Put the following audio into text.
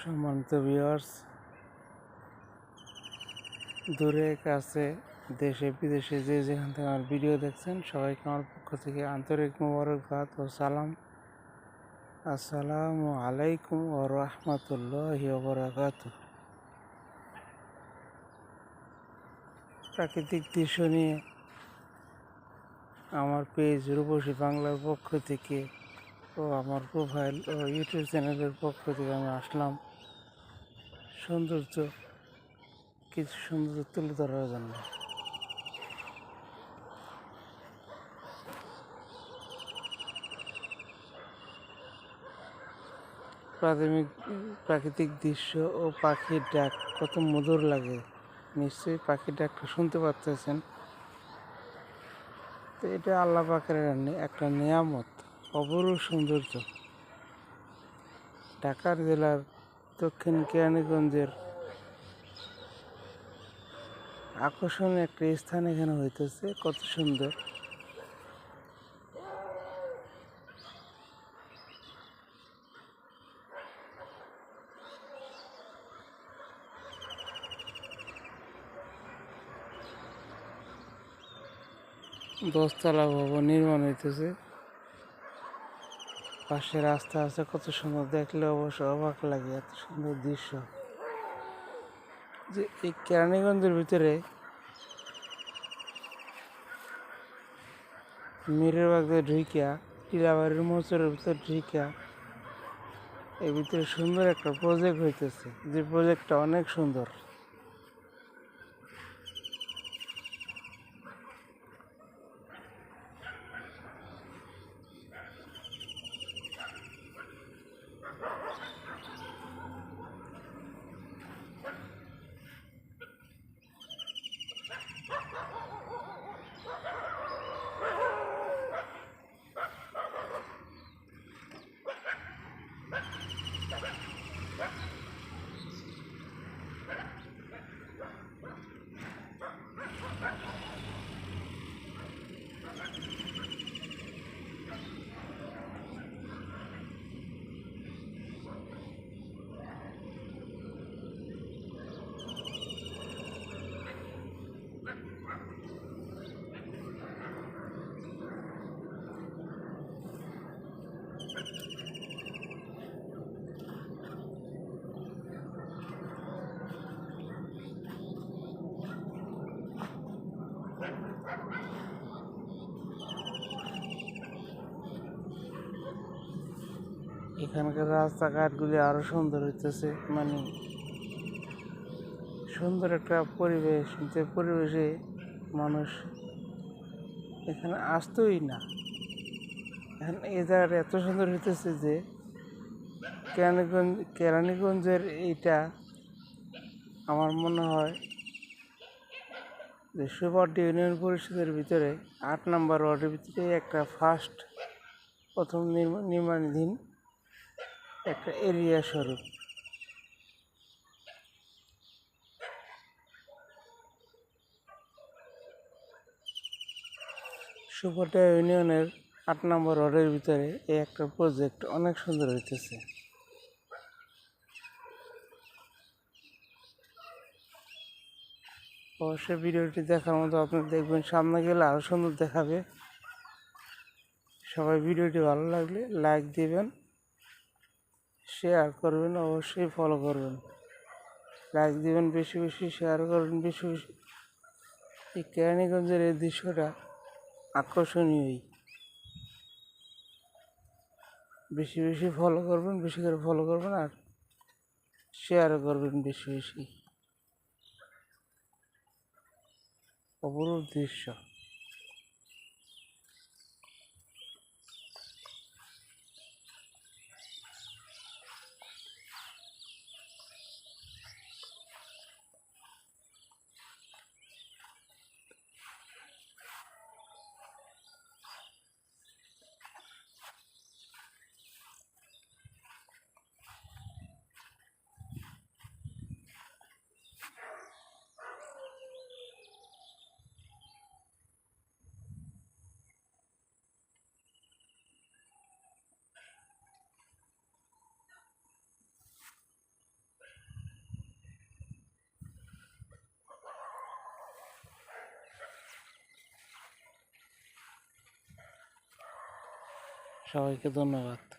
সম্মানিত ভিউয়ার্স, দূরে কাছে দেশে বিদেশে যে যেখান থেকে আমার ভিডিও দেখছেন সবাইকে আমার পক্ষ থেকে আন্তরিক মোবারকবাদ ও সালাম। আসসালামু আলাইকুম ও রহমতুল্লাহি ওয়া বারাকাতুহু। প্রাকৃতিক দৃশ্য নিয়ে আমার পেজ রূপসী বাংলার পক্ষ থেকে ও আমার প্রোফাইল ও ইউটিউব চ্যানেলের পক্ষ থেকে আমি আসলাম কিছু সৌন্দর্য তুলে ধরার জন্য। প্রাকৃতিক দৃশ্য ও পাখির ডাক কত মধুর লাগে, নিশ্চয়ই পাখির ডাকটা শুনতে পাচ্ছেন। তো এটা আল্লাহ পাকের একটা নিয়ামত, অপরূপ সৌন্দর্য। ঢাকা জেলার দক্ষিণ কেরানীগঞ্জের আকর্ষণীয় একটা স্থান এখানে হইতেছে, কত সুন্দর। দশতলা ভবন নির্মাণ হইতেছে, পাশে রাস্তা আছে, কত সুন্দর, দেখলে অবশ্য অবাক লাগে, এত সুন্দর দৃশ্য। যে এই কেরানীগঞ্জের ভিতরে মিরের বাগদে ঢুইকা, টিলাবাড়ির মোচরের ভিতরে ঢুইকা, এর ভিতরে সুন্দর একটা প্রজেক্ট হইতেছে, যে প্রজেক্টটা অনেক সুন্দর। এখানকার রাস্তাঘাটগুলি আরো সুন্দর হইতেছে, মানে সুন্দর একটা পরিবেশ, যে পরিবেশে মানুষ এখানে আসতোই না। এখন এই জায়গাটা এত সুন্দর হইতেছে যে কেরানীগঞ্জের এইটা আমার মনে হয় যে সুপারডি ইউনিয়ন পরিষদের ভিতরে ৮ নম্বর ওয়ার্ডের ভিতরে একটা প্রথম নির্মাণাধীন একটা এরিয়া স্বরূপ। সুপারডি ইউনিয়নের ৮ নম্বর ওয়ার্ডের ভিতরে এই একটা প্রজেক্ট অনেক সুন্দর হইতেছে। অবশ্যই ভিডিওটি দেখার মতো আপনি দেখবেন, সামনে গেলে আরও সুন্দর দেখাবে। সবাই ভিডিওটি ভালো লাগলে লাইক দিবেন, শেয়ার করবেন, অবশ্যই ফলো করবেন। লাইক দিবেন বেশি বেশি, শেয়ার করবেন বেশি বেশি। এই কেরানীগঞ্জের এই দৃশ্যটা আকর্ষণীয়ই। বেশি বেশি ফলো করবেন, বেশি করে ফলো করবেন, আর শেয়ারও করবেন বেশি বেশি। অপরূপ দৃশ্য। সবাইকে ধন্যবাদ।